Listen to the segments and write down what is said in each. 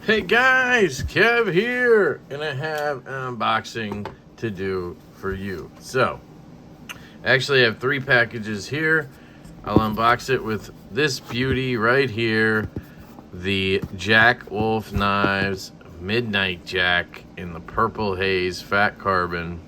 Hey guys, Kev here, and I have an unboxing to do for you. So, I actually have 3 packages here. I'll unbox it with this beauty right here, the Jack Wolf Knives Midnight Jack in the purple haze fat carbon.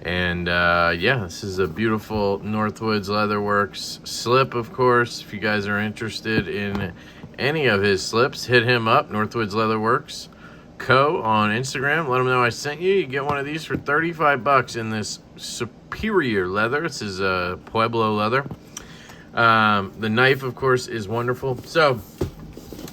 And yeah, this is a beautiful Northwoods Leatherworks slip, of course. If you guys are interested in any of his slips, hit him up, Northwoods Leatherworks Co. on Instagram. Let him know I sent you. You get one of these for 35 bucks in this superior leather. This is Pueblo leather. The knife, of course, is wonderful. So,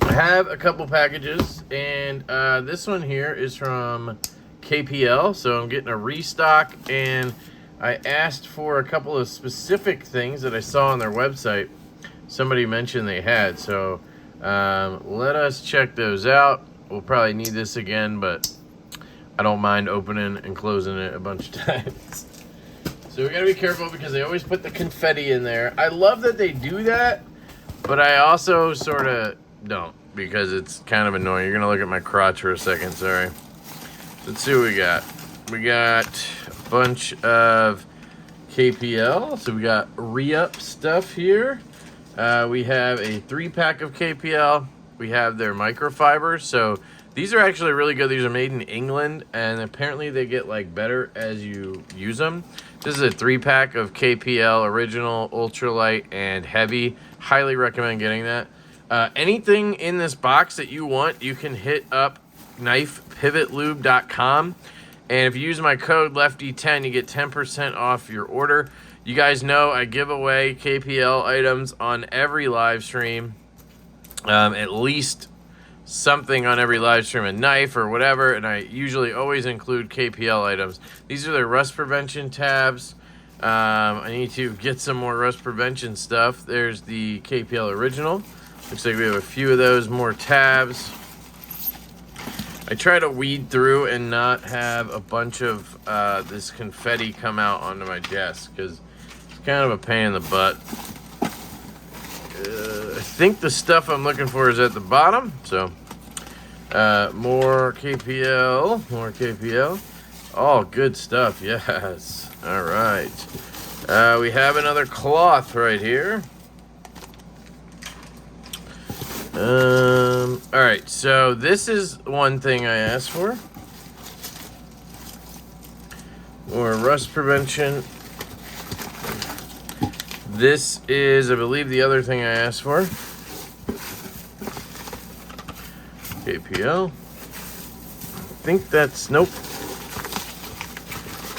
I have a couple packages, and this one here is from KPL, so I'm getting a restock, and I asked for a couple of specific things that I saw on their website. Somebody mentioned they had, so let us check those out. We'll probably need this again, but I don't mind opening and closing it a bunch of times. So we gotta be careful because they always put the confetti in there. I love that they do that, but I also sort of don't, because it's kind of annoying. You're gonna look at my crotch for a second, sorry. Let's see what we got. We got a bunch of KPL. So we got re-up stuff here. We have a 3-pack of KPL. We have their microfibers. So these are actually really good. These are made in England, and apparently they get like better as you use them. This is a 3-pack of KPL, original, ultralight, and heavy. Highly recommend getting that. Anything in this box that you want, you can hit up knifepivotlube.com, and if you use my code LeftyEDC, you get 10% off your order. You guys know I give away KPL items on every live stream, at least something on every live stream, a knife or whatever, and I usually always include KPL items. These are their rust prevention tabs. I need to get some more rust prevention stuff. There's the KPL original. Looks like we have a few of those more tabs. I try to weed through and not have a bunch of this confetti come out onto my desk because it's kind of a pain in the butt. I think the stuff I'm looking for is at the bottom. So, more KPL, more KPL. All good stuff, yes. All right. We have another cloth right here. All right, so this is one thing I asked for. More rust prevention. This is, I believe, the other thing I asked for. KPL. I think that's, nope.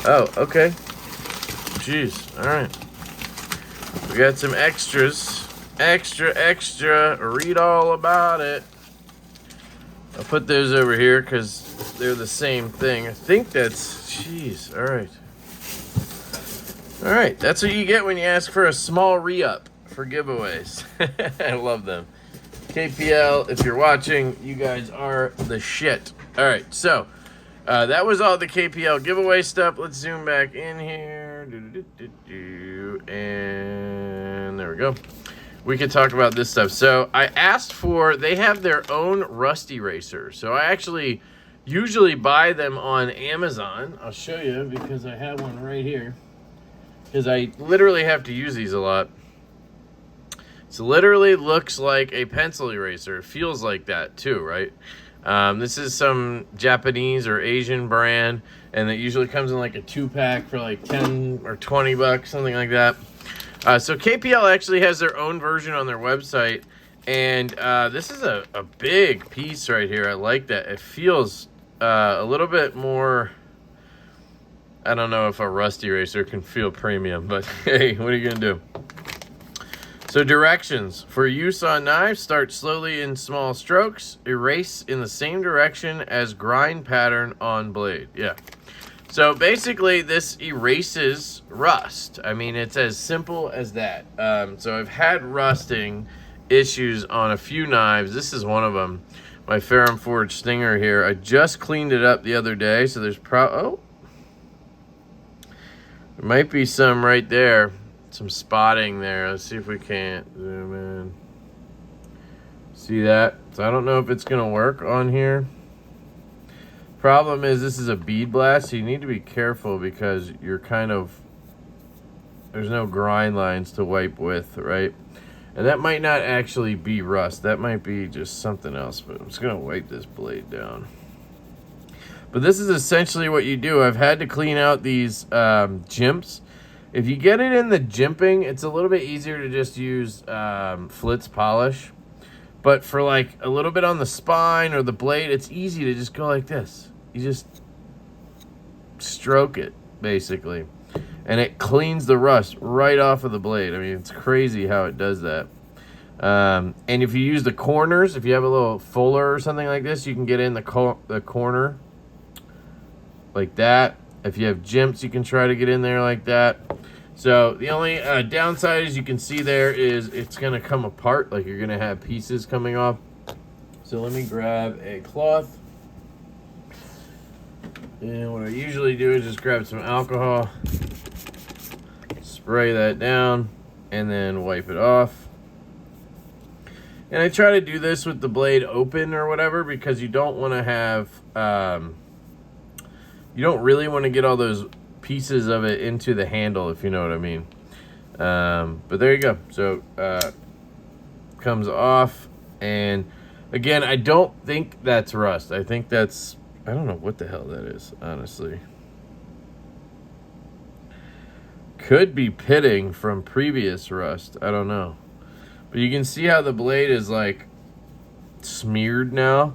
Oh, okay. Jeez, all right. We got some extras. Extra, read all about it. I'll put those over here because they're the same thing. I think that's, jeez, all right, that's what you get when you ask for a small re-up for giveaways. I love them. KPL, if you're watching, you guys are the shit. All right, so that was all the KPL giveaway stuff. Let's zoom back in here. And there we go. We could talk about this stuff. So I asked for, they have their own rust eraser. So I actually usually buy them on Amazon. I'll show you because I have one right here. Because I literally have to use these a lot. So literally looks like a pencil eraser. It feels like that too, right? This is some Japanese or Asian brand, and it usually comes in like a 2-pack for like 10 or 20 bucks, something like that. So KPL actually has their own version on their website, and this is a big piece right here. I like that. It feels a little bit more, I don't know if a rust eraser can feel premium, but hey, what are you gonna do? So directions. For use on knives, start slowly in small strokes. Erase in the same direction as grind pattern on blade. Yeah. So basically, this erases rust. I mean, it's as simple as that. So I've had rusting issues on a few knives. This is one of them. My Ferrum Forge Stinger here. I just cleaned it up the other day, so there's there might be some right there. Some spotting there. Let's see if we can't zoom in. See that? So I don't know if it's gonna work on here. Problem is, this is a bead blast, so you need to be careful because you're kind of, there's no grind lines to wipe with, right? And that might not actually be rust. That might be just something else, but I'm just gonna wipe this blade down. But this is essentially what you do. I've had to clean out these jimps. If you get it in the jimping, it's a little bit easier to just use Flitz polish. But for like a little bit on the spine or the blade, it's easy to just go like this. You just stroke it, basically. And it cleans the rust right off of the blade. I mean, it's crazy how it does that. And if you use the corners, if you have a little fuller or something like this, you can get in the corner like that. If you have jimps, you can try to get in there like that. So the only downside, as you can see there, is it's going to come apart. Like you're going to have pieces coming off. So let me grab a cloth. And what I usually do is just grab some alcohol, spray that down, and then wipe it off. And I try to do this with the blade open or whatever because you don't want to have, you don't really want to get all those pieces of it into the handle, if you know what I mean. But there you go. So comes off, and again, I don't think that's rust. I think that's, I don't know what the hell that is, honestly. Could be pitting from previous rust. I don't know. But you can see how the blade is like smeared now.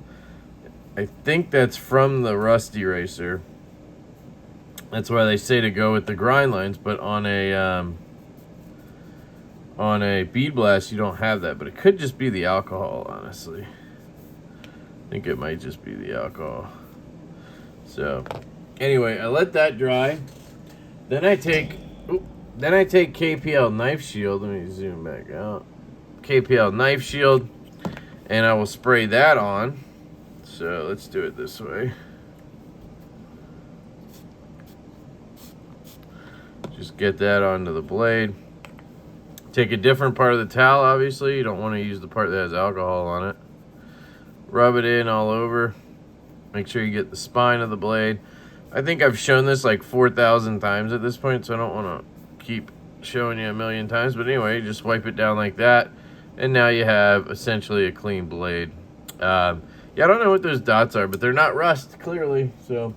I think that's from the rust eraser. That's why they say to go with the grind lines, but on a bead blast you don't have that. But it could just be the alcohol, honestly. I think it might just be the alcohol. So anyway, I let that dry. Then I take KPL knife shield. Let me zoom back out. KPL knife shield, and I will spray that on. So let's do it this way. Just get that onto the blade. Take a different part of the towel, obviously. You don't want to use the part that has alcohol on it. Rub it in all over. Make sure you get the spine of the blade. I think I've shown this like 4,000 times at this point, so I don't want to keep showing you a million times. But anyway, just wipe it down like that. And now you have essentially a clean blade. Yeah, I don't know what those dots are, but they're not rust, clearly. So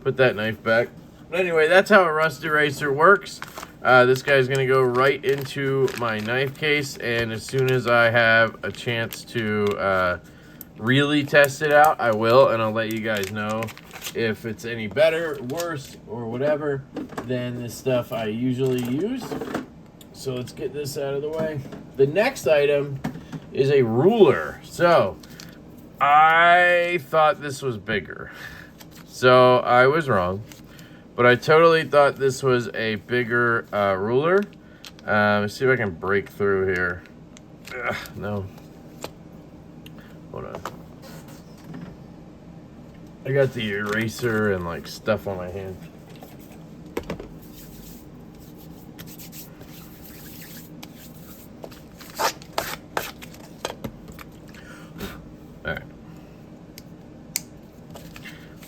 put that knife back. But anyway, that's how a rust eraser works. This guy's going to go right into my knife case. And as soon as I have a chance to really test it out, I will. And I'll let you guys know if it's any better, worse, or whatever than the stuff I usually use. So let's get this out of the way. The next item is a ruler. So I thought this was bigger. So I was wrong. But I totally thought this was a bigger ruler. Let's see if I can break through here. Ugh, no. Hold on. I got the eraser and like stuff on my hand. Alright.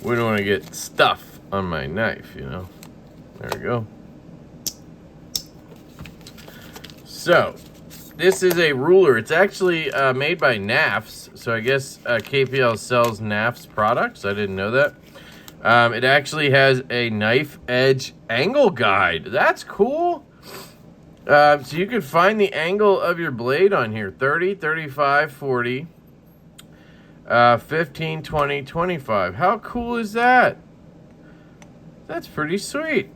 We don't want to get stuff on my knife, you know. There we go. So, this is a ruler. It's actually made by NAFs. So I guess KPL sells NAFs products. I didn't know that. It actually has a knife edge angle guide. That's cool. So you can find the angle of your blade on here. 30, 35, 40, 15, 20, 25. How cool is that? That's pretty sweet.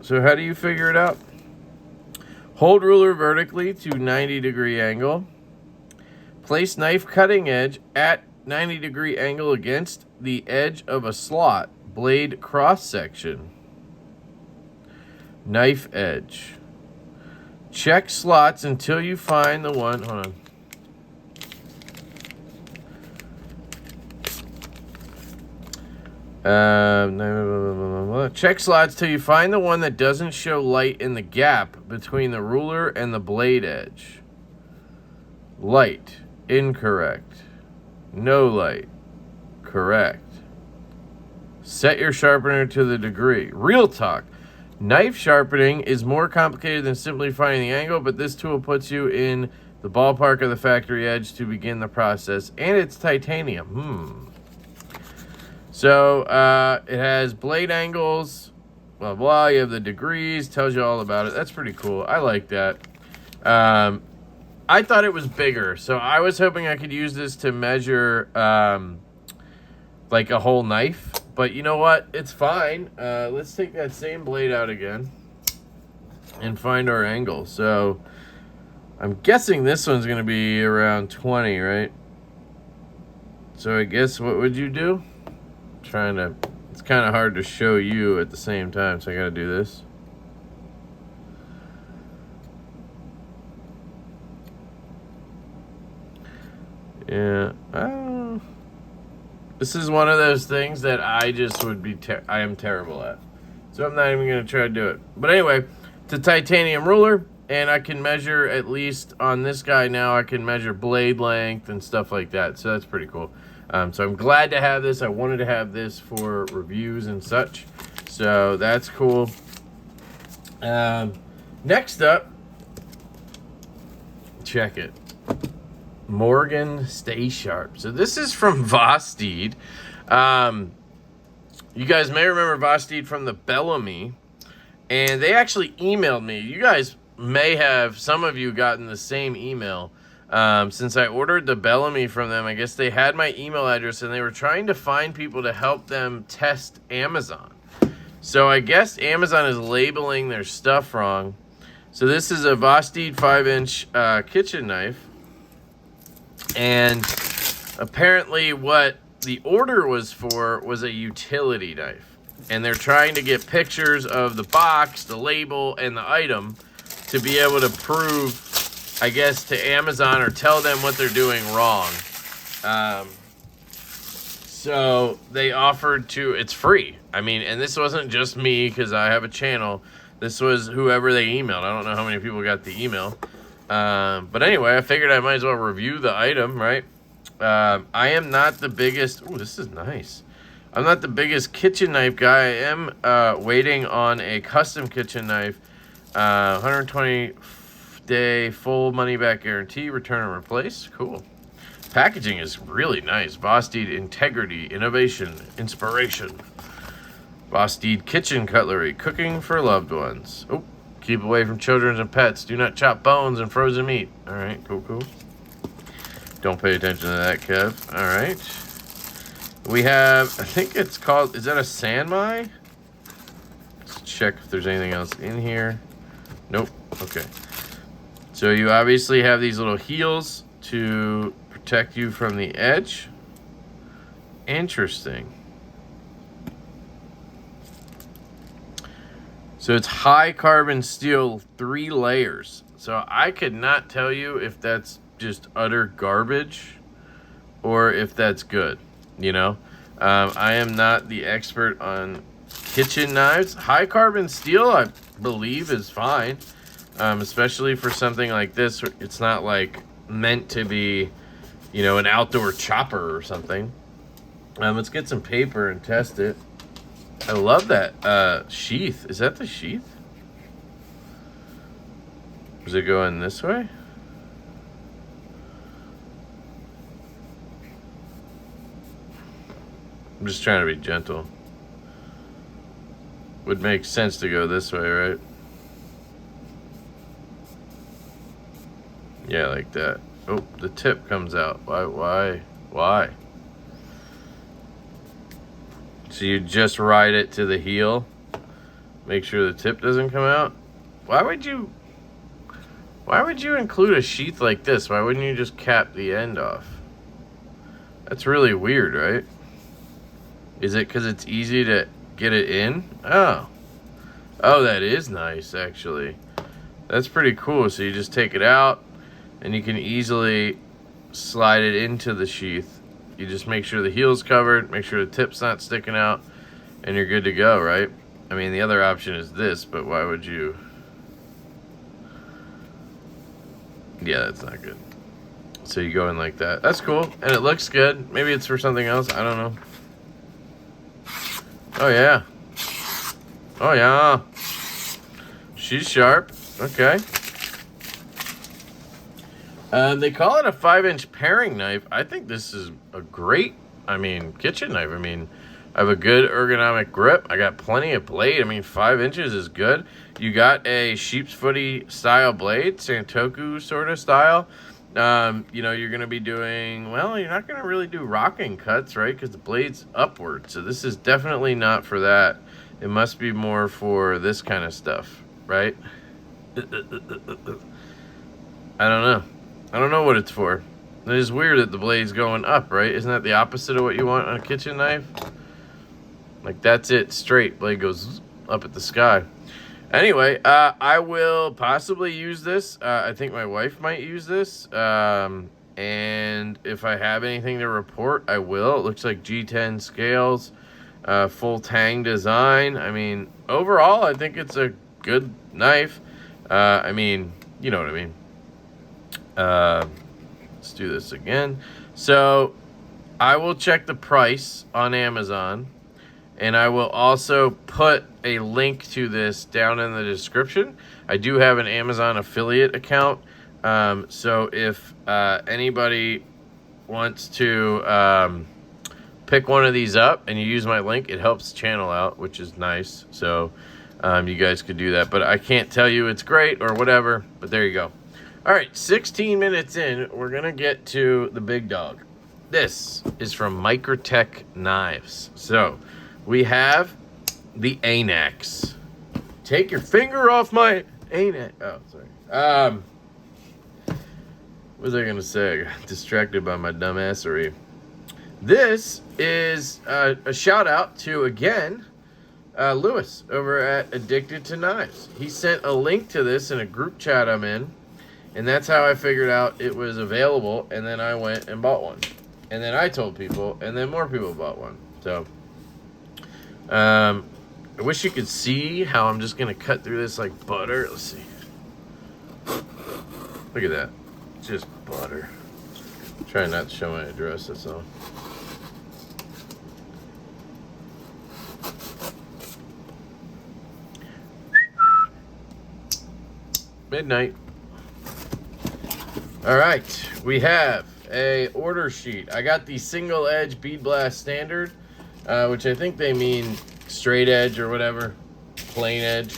So how do you figure it out? Hold ruler vertically to 90-degree angle. Place knife cutting edge at 90-degree angle against the edge of a slot. Blade cross section. Knife edge. Check slots until you find the one. Hold on. Check slots till you find the one that doesn't show light in the gap between the ruler and the blade edge. Light, incorrect. No light, correct. Set your sharpener to the degree. Real talk. Knife sharpening is more complicated than simply finding the angle, but this tool puts you in the ballpark of the factory edge to begin the process, and it's titanium. So it has blade angles, blah blah. You have the degrees, tells you all about it. That's pretty cool. I like that. I thought it was bigger, so I was hoping I could use this to measure like a whole knife. But you know what? It's fine. Let's take that same blade out again and find our angle. So I'm guessing this one's going to be around 20, right? So I guess what would you do? It's kind of hard to show you at the same time, so I got to do this. Yeah. This is one of those things that I just would be, I am terrible at. So I'm not even going to try to do it. But anyway, it's a titanium ruler, and I can measure, at least on this guy now, I can measure blade length and stuff like that. So that's pretty cool. So I'm glad to have this. I wanted to have this for reviews and such. So that's cool. Next up, check it. Morgan Stay Sharp. So this is from Vosteed. You guys may remember Vosteed from the Bellamy, and they actually emailed me. You guys may have, some of you, gotten the same email. Since I ordered the Bellamy from them, I guess they had my email address, and they were trying to find people to help them test Amazon. So I guess Amazon is labeling their stuff wrong. So this is a Vosteed 5-inch kitchen knife. And apparently what the order was for was a utility knife. And they're trying to get pictures of the box, the label, and the item to be able to prove, I guess, to Amazon or tell them what they're doing wrong. So they offered to, it's free. I mean, and this wasn't just me because I have a channel. This was whoever they emailed. I don't know how many people got the email. But anyway, I figured I might as well review the item, right? I am not the biggest... Ooh, this is nice. I'm not the biggest kitchen knife guy. I am waiting on a custom kitchen knife. 120-day full money-back guarantee, return and replace. Cool. Packaging is really nice. Vosteed integrity, innovation, inspiration. Vosteed kitchen cutlery, cooking for loved ones. Oh. Keep away from children and pets. Do not chop bones and frozen meat. All right, cool. Don't pay attention to that, Kev. All right. We have, I think it's called, is that a Sanmai? Let's check if there's anything else in here. Nope. Okay. So you obviously have these little heels to protect you from the edge. Interesting. So it's high carbon steel, 3 layers. So I could not tell you if that's just utter garbage or if that's good, you know? I am not the expert on kitchen knives. High carbon steel, I believe, is fine, especially for something like this. It's not like meant to be, you know, an outdoor chopper or something. Let's get some paper and test it. I love that sheath. Is that the sheath? Is it going this way? I'm just trying to be gentle. Would make sense to go this way, right? Yeah, like that. Oh, the tip comes out. Why? So you just ride it to the heel, make sure the tip doesn't come out. Why would you include a sheath like this? Why wouldn't you just cap the end off? That's really weird, right? Is it because it's easy to get it in? Oh, that is nice, actually. That's pretty cool. So you just take it out, and you can easily slide it into the sheath. You just make sure the heel's covered, make sure the tip's not sticking out, and you're good to go, right? I mean, the other option is this, but why would you? Yeah, that's not good. So you go in like that. That's cool. And it looks good. Maybe it's for something else. I don't know. Oh, yeah. Oh, yeah. She's sharp. Okay. They call it a 5-inch paring knife. I think this is a great, kitchen knife. I have a good ergonomic grip. I got plenty of blade. 5 inches is good. You got a sheep's footy style blade, Santoku sort of style. You're going to be doing, well, you're not going to really do rocking cuts, right? Because the blade's upward. So this is definitely not for that. It must be more for this kind of stuff, right? I don't know. I don't know what it's for. It is weird that the blade's going up, right? Isn't that the opposite of what you want on a kitchen knife? Like, that's it, straight. Blade goes up at the sky. Anyway, I will possibly use this. I think my wife might use this. And if I have anything to report, I will. It looks like G10 scales, full tang design. Overall, I think it's a good knife. You know what I mean. Let's do this again. So I will check the price on Amazon, and I will also put a link to this down in the description. I do have an Amazon affiliate account. So if anybody wants to pick one of these up and you use my link, it helps the channel out, which is nice. So you guys could do that. But I can't tell you it's great or whatever, but there you go. All right, 16 minutes in, we're going to get to the big dog. This is from Microtech Knives. So we have the Anax. Take your finger off my Anax. Oh, sorry. What was I going to say? I got distracted by my dumbassery. This is a shout out to, again, Lewis over at Addicted to Knives. He sent a link to this in a group chat I'm in. And that's how I figured out it was available. And then I went and bought one. And then I told people. And then more people bought one. So, I wish you could see how I'm just going to cut through this like butter. Let's see. Look at that. Just butter. Try not to show my address, that's all. Midnight. All right, we have a order sheet. I got the single edge bead blast standard, which I think they mean straight edge or whatever, plain edge.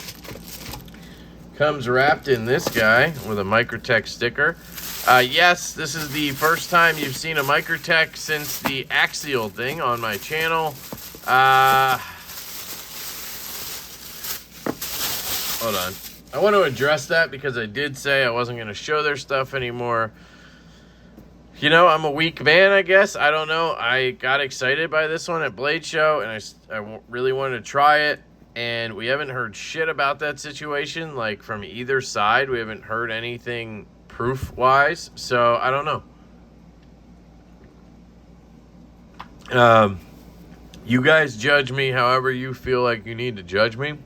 Comes wrapped in this guy with a Microtech sticker. Yes, this is the first time you've seen a Microtech since the Axial thing on my channel. Hold on. I want to address that because I did say I wasn't going to show their stuff anymore. You know, I'm a weak man, I guess. I don't know. I got excited by this one at Blade Show, and I really wanted to try it. And we haven't heard shit about that situation, like from either side. We haven't heard anything proof-wise, so I don't know. You guys judge me however you feel like you need to judge me.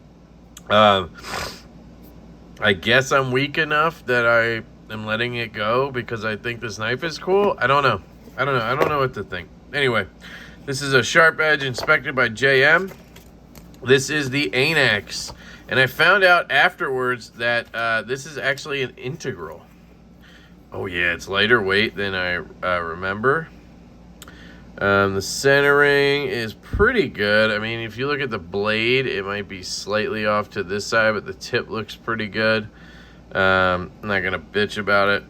I guess I'm weak enough that I am letting it go because I think this knife is cool. I don't know. I don't know what to think. Anyway, this is a sharp edge inspected by JM. This is the Anax. And I found out afterwards that this is actually an integral. Oh yeah, it's lighter weight than I remember. The centering is pretty good. I mean, if you look at the blade, it might be slightly off to this side, but the tip looks pretty good. I'm not going to bitch about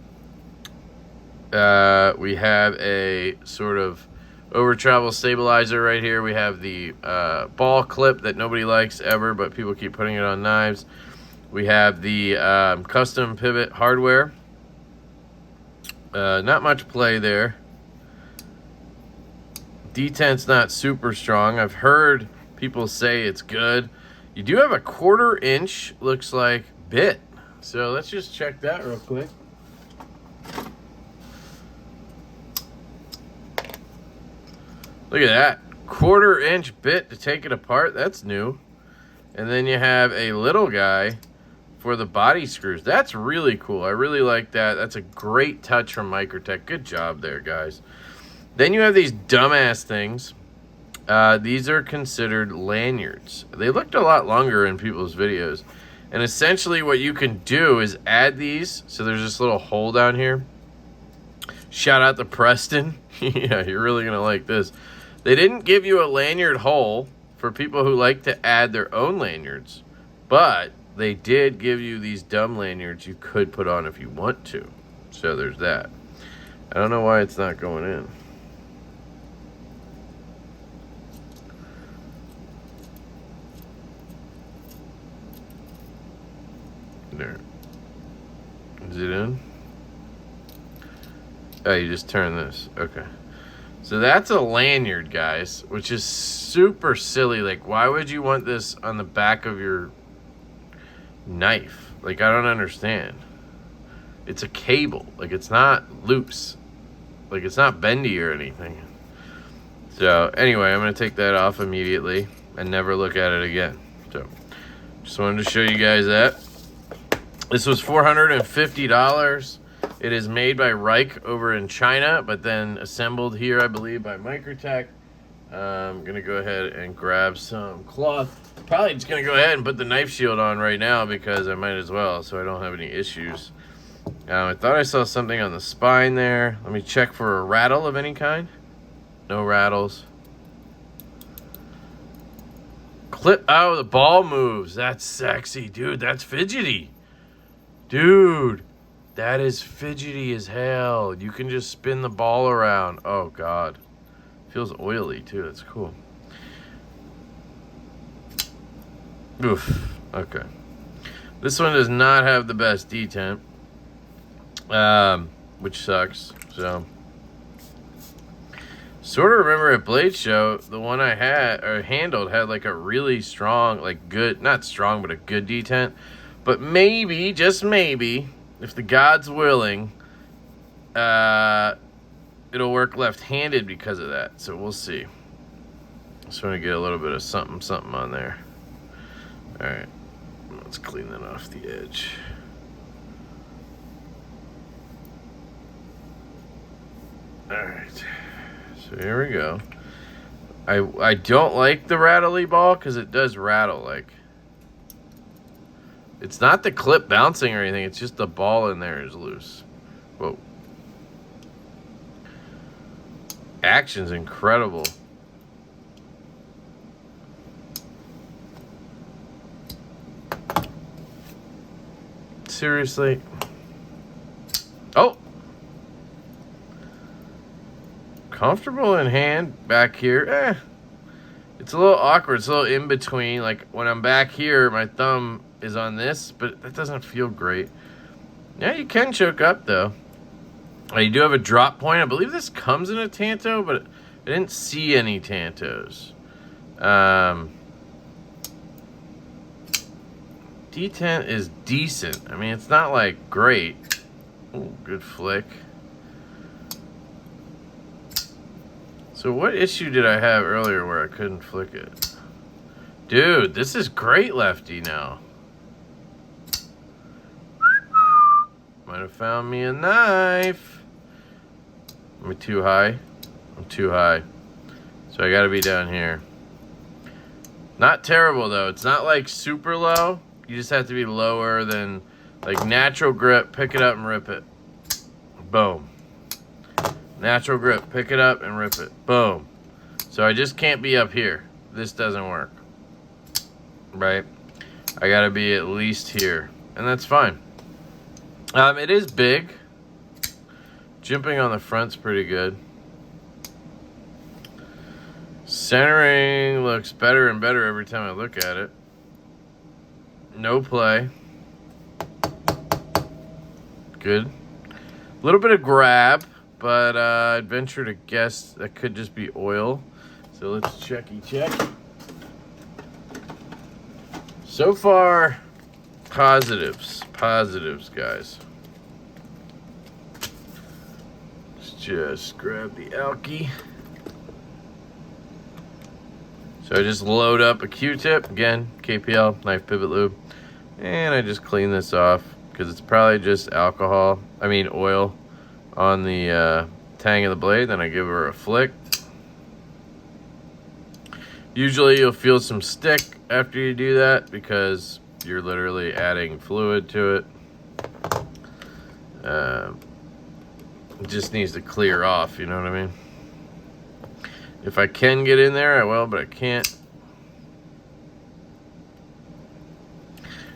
it. We have a sort of over travel stabilizer right here. We have the ball clip that nobody likes ever, but people keep putting it on knives. We have the custom pivot hardware. Not much play there. Detent's not super strong. I've heard people say it's good. You do have a 1/4 inch, looks like, bit. So let's just check that real quick. Look at that. 1/4 inch bit to take it apart. That's new. And then you have a little guy for the body screws. That's really cool. I really like that. That's a great touch from Microtech. Good job there, guys. Then you have these dumbass things. These are considered lanyards. They looked a lot longer in people's videos. And essentially what you can do is add these. So there's this little hole down here. Shout out to Preston. Yeah, you're really going to like this. They didn't give you a lanyard hole for people who like to add their own lanyards. But they did give you these dumb lanyards you could put on if you want to. So there's that. I don't know why it's not going in. There. Is it in? Oh, you just turn this. Okay. So that's a lanyard, guys, which is super silly. Like, why would you want this on the back of your knife? Like, I don't understand. It's a cable. Like, it's not loose. Like, it's not bendy or anything. So, anyway, I'm going to take that off immediately and never look at it again. So, just wanted to show you guys that. This was $450. It is made by Rike over in China, but then assembled here, I believe, by Microtech. I'm going to go ahead and grab some cloth. Probably just going to go ahead and put the knife shield on right now because I might as well, so I don't have any issues. I thought I saw something on the spine there. Let me check for a rattle of any kind. No rattles. Clip. Oh, the ball moves. That's sexy, dude. That's fidgety. Dude, that is fidgety as hell. You can just spin the ball around. Oh, God. Feels oily, too. That's cool. Oof. Okay. This one does not have the best detent, which sucks. So, sort of remember at Blade Show, the one I had, or handled, had like a really strong, like good, not strong, but a good detent. But maybe, just maybe, if the God's willing, it'll work left-handed because of that. So we'll see. Just want to get a little bit of something on there. All right, let's clean that off the edge. All right, so here we go. I don't like the rattly ball because it does rattle. Like, it's not the clip bouncing or anything. It's just the ball in there is loose. Whoa. Action's incredible. Seriously. Oh. Comfortable in hand back here. It's a little awkward. It's a little in between. Like when I'm back here, my thumb is on this, but that doesn't feel great. Yeah, you can choke up though. You do have a drop point. I believe this comes in a Tanto, but I didn't see any Tantos. Detent is decent. I mean, it's not like great. Ooh, good flick. So what issue did I have earlier where I couldn't flick it? Dude, this is great, Lefty, now. Might have found me a knife. Am I too high? I'm too high. So I gotta be down here. Not terrible, though. It's not like super low. You just have to be lower than like natural grip. Pick it up and rip it. Boom. Natural grip. Pick it up and rip it. Boom. So I just can't be up here. This doesn't work. Right? I gotta be at least here. And that's fine. It is big. Jimping on the front's pretty good. Centering looks better and better every time I look at it. No play. Good. A little bit of grab, but I'd venture to guess that could just be oil. So let's checky check. So far, positives. Positives, guys. Let's just grab the alky. So I just load up a Q-tip. Again, KPL, knife pivot lube. And I just clean this off because it's probably just oil on the tang of the blade. Then I give her a flick. Usually you'll feel some stick after you do that because you're literally adding fluid to it. It just needs to clear off, you know what I mean? If I can get in there, I will, but I can't.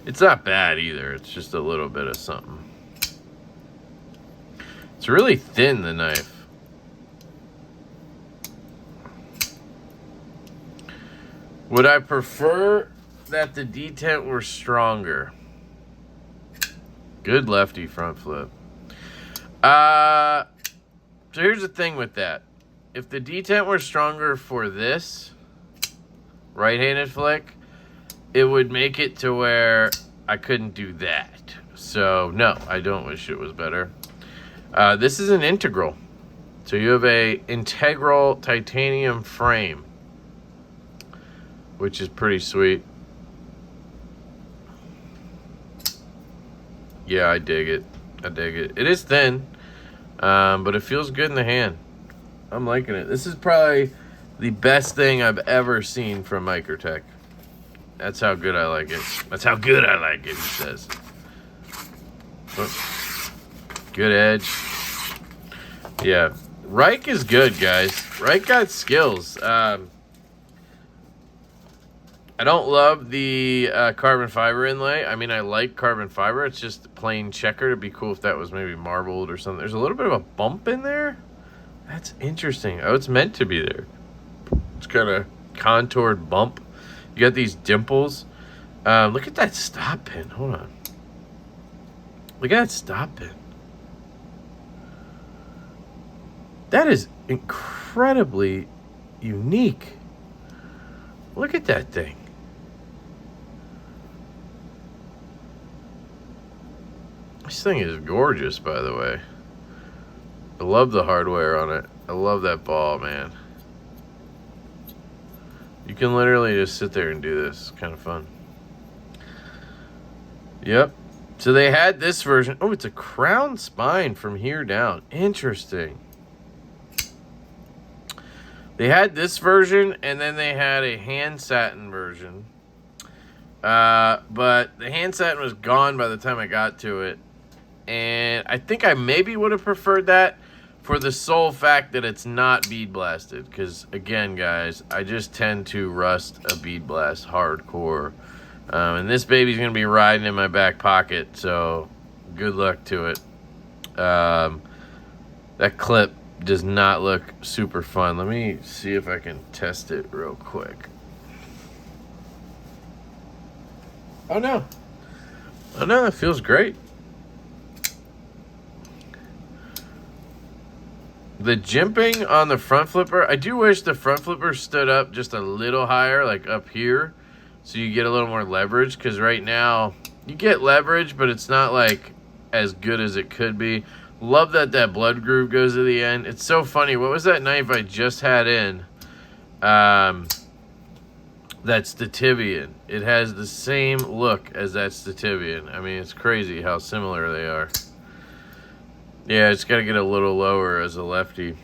It's not bad either. It's just a little bit of something. It's really thin, the knife. Would I prefer that the detent were stronger? Good lefty front flip. So here's the thing with that. If the detent were stronger for this right-handed flick, it would make it to where I couldn't do that. So no, I don't wish it was better. This is an integral. So you have a integral titanium frame, which is pretty sweet. Yeah, I dig it. I dig it. It is thin, but it feels good in the hand. I'm liking it. This is probably the best thing I've ever seen from Microtech. That's how good I like it. That's how good I like it, he says. Oh, good edge. Yeah. Rike is good, guys. Rike got skills. I don't love the carbon fiber inlay. I mean, I like carbon fiber. It's just plain checker. It'd be cool if that was maybe marbled or something. There's a little bit of a bump in there. That's interesting. Oh, it's meant to be there. It's kind of contoured bump. You got these dimples. Look at that stop pin. Hold on. Look at that stop pin. That is incredibly unique. Look at that thing. This thing is gorgeous, by the way. I love the hardware on it. I love that ball, man. You can literally just sit there and do this. It's kind of fun. Yep. So they had this version. Oh, it's a crown spine from here down. Interesting. They had this version, and then they had a hand satin version. But the hand satin was gone by the time I got to it. And I think I maybe would have preferred that for the sole fact that it's not bead blasted. Because, again, guys, I just tend to rust a bead blast hardcore. And this baby's going to be riding in my back pocket, so good luck to it. That clip does not look super fun. Let me see if I can test it real quick. Oh, no. Oh, no, that feels great. The jimping on the front flipper, I do wish the front flipper stood up just a little higher, like up here, so you get a little more leverage, because right now you get leverage, but it's not like as good as it could be. Love that that blood groove goes to the end. It's so funny. What was that knife I just had in? That's the Tibian. It has the same look as that's the Tibian. I mean, it's crazy how similar they are. Yeah, it's got to get a little lower as a lefty. You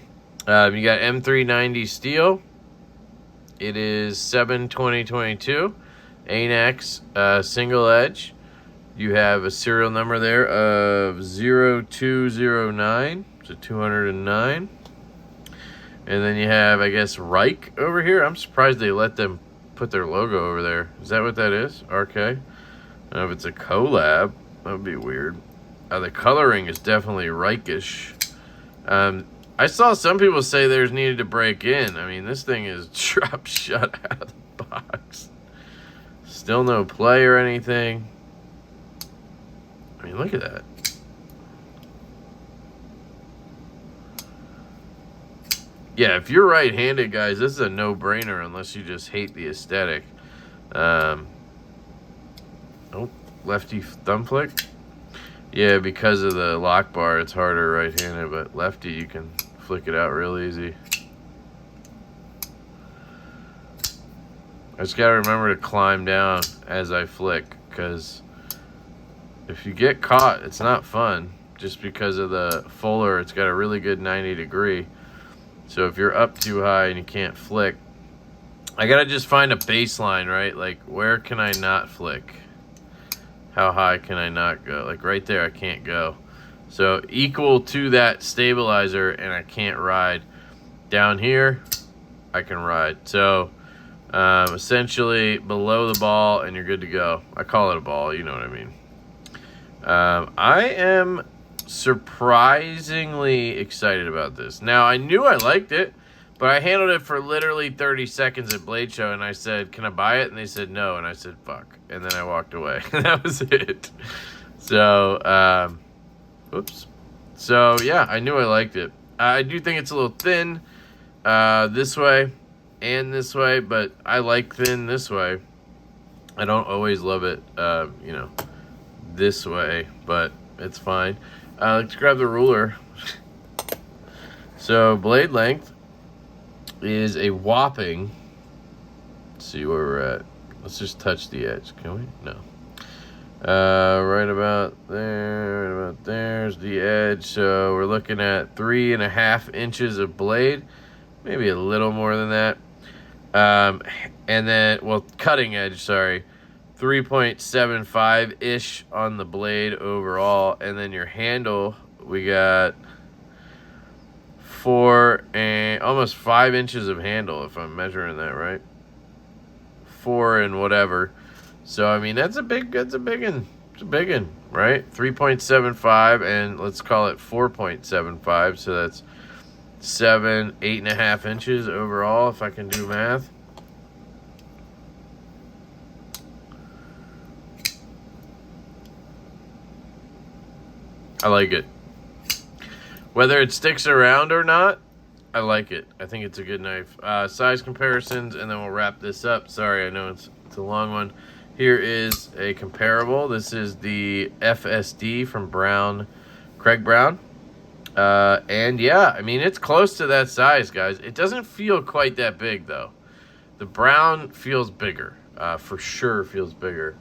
got M390 steel. It is 7/20/22. Anax single edge. You have a serial number there of 0209. So 209. And then you have, I guess, Rike over here. I'm surprised they let them put their logo over there. Is that what that is? RK? I don't know if it's a collab. That would be weird. The coloring is definitely Rike-ish. I saw some people say theirs needed to break in. I mean, this thing is drop shut out of the box. Still no play or anything. I mean, look at that. Yeah, if you're right-handed, guys, this is a no-brainer unless you just hate the aesthetic. Oh, lefty thumb flick. Yeah, because of the lock bar, it's harder right-handed, but lefty, you can flick it out real easy. I just gotta remember to climb down as I flick, because if you get caught, it's not fun just because of the fuller. It's got a really good 90 degree. So if you're up too high and you can't flick, I gotta just find a baseline, right? Like, where can I not flick? How high can I not go? Like right there, I can't go. So equal to that stabilizer, and I can't ride. Down here, I can ride. So essentially below the ball, and you're good to go. I call it a ball, you know what I mean. I am surprisingly excited about this. Now, I knew I liked it, but I handled it for literally 30 seconds at Blade Show, and I said, can I buy it? And they said no, and I said, fuck. And then I walked away. That was it. So, oops. So, yeah, I knew I liked it. I do think it's a little thin this way and this way, but I like thin this way. I don't always love it, you know, this way, but it's fine. Let's grab the ruler. So, blade length is a whopping, let's see where we're at. Let's just touch the edge, can we? No. Right about there's the edge. So we're looking at 3.5 inches of blade, maybe a little more than that. And then, well, cutting edge, sorry, 3.75 ish on the blade overall. And then your handle, we got almost 5 inches of handle, if I'm measuring that right. 4 and whatever. So I mean, that's a big one. It's a big one, right? 3.75, and let's call it 4.75. So that's 8.5 inches overall, if I can do math. I like it. Whether it sticks around or not, I like it. I think it's a good knife. Size comparisons, and then we'll wrap this up. Sorry, I know it's a long one. Here is a comparable. This is the FSD from Craig Brown. And yeah, I mean, it's close to that size, guys. It doesn't feel quite that big, though. The brown feels bigger. For sure feels bigger.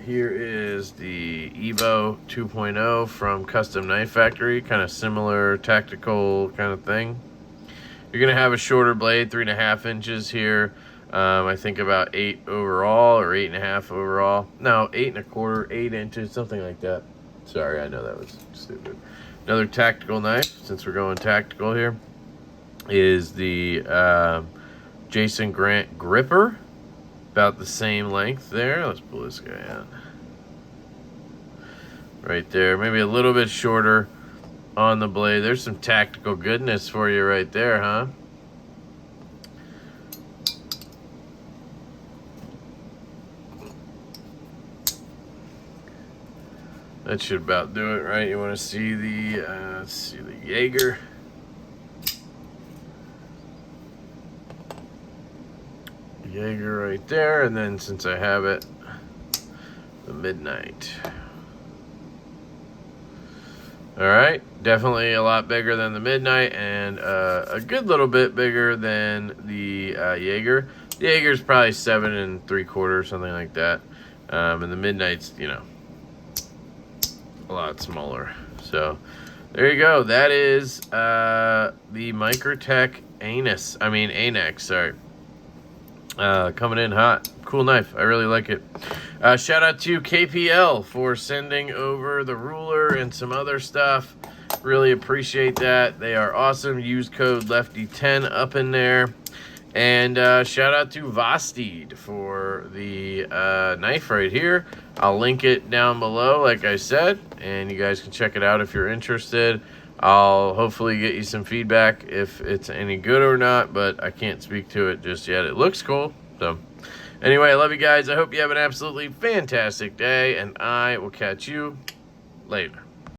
Here is the Evo 2.0 from Custom Knife Factory. Kind of similar tactical kind of thing. You're going to have a shorter blade, 3.5 inches here. I think about 8 overall, or 8.5 overall. No, 8.25, 8 inches, something like that. Sorry, I know that was stupid. Another tactical knife, since we're going tactical here, is the Jason Grant Gripper. About the same length there. Let's pull this guy out. Right there. Maybe a little bit shorter on the blade. There's some tactical goodness for you right there, huh? That should about do it, right? You want to see the, let's see, the Jaeger. Jaeger right there, and then since I have it, the Midnight. All right, definitely a lot bigger than the Midnight, and a good little bit bigger than the Jaeger. The Jaeger's probably 7 3/4, something like that, and the Midnight's, you know, a lot smaller. So there you go. That is the Microtech Anax, sorry. Coming in hot. Cool knife. I really like it. Shout out to KPL for sending over the ruler and some other stuff. Really appreciate that. They are awesome. Use code LeftyEDC up in there. And shout out to Vosteed for the knife right here. I'll link it down below, like I said, and you guys can check it out if you're interested. I'll hopefully get you some feedback if it's any good or not, but I can't speak to it just yet. It looks cool. So anyway, I love you guys. I hope you have an absolutely fantastic day, and I will catch you later.